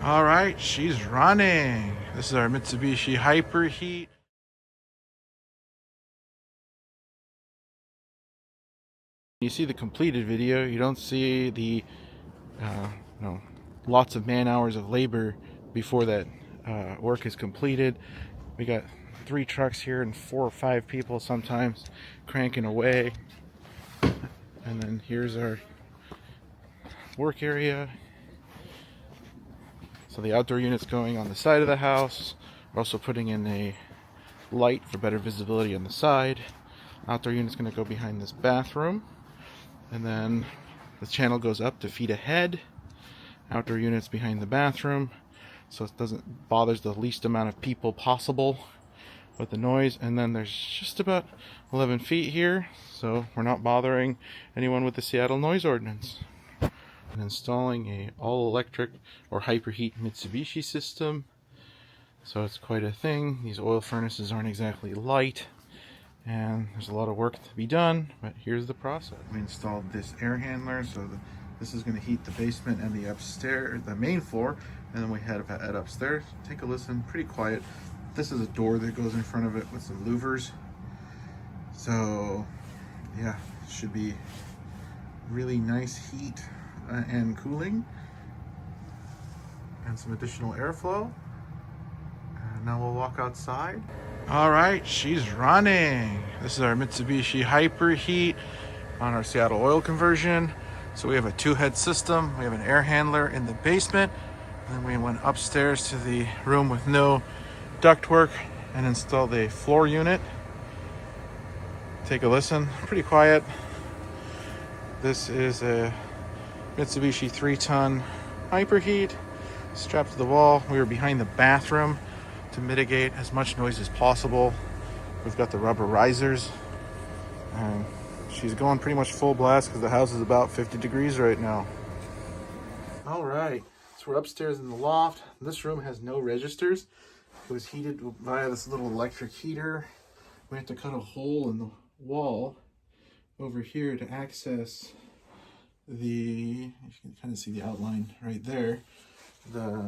All right, she's running. This is our Mitsubishi Hyper Heat. You see the completed video, you don't see the lots of man hours of labor before that work is completed. We got 3 trucks here and 4 or 5 people sometimes cranking away. And then here's our work area. So the outdoor unit's going on the side of the house. We're also putting in a light for better visibility on the side. Outdoor unit's going to go behind this bathroom. And then the channel goes up to feet ahead. Outdoor unit's behind the bathroom, so it doesn't bothers the least amount of people possible with the noise. And then there's just about 11 feet here, so we're not bothering anyone with the Seattle noise ordinance. And installing a all-electric or hyperheat Mitsubishi system, so it's quite a thing. These oil furnaces aren't exactly light, and there's a lot of work to be done, but here's the process. We installed this air handler, so this is going to heat the basement and the upstairs, the main floor, and then we head upstairs. Take a listen, pretty quiet. This is a door that goes in front of it with some louvers. So yeah, should be really nice heat and cooling, and some additional airflow. And now we'll walk outside. All right, she's running. This is our Mitsubishi Hyper Heat on our Seattle oil conversion. So we have a 2-head system. We have an air handler in the basement. And then we went upstairs to the room with no ductwork and installed a floor unit. Take a listen, pretty quiet. This is a Mitsubishi 3-ton Hyper Heat strapped to the wall. We were behind the bathroom to mitigate as much noise as possible. We've got the rubber risers, and she's going pretty much full blast because the house is about 50 degrees right now. All right, so we're upstairs in the loft. This room has no registers. It was heated via this little electric heater. We have to cut a hole in the wall over here to access the, you can kind of see the outline right there, the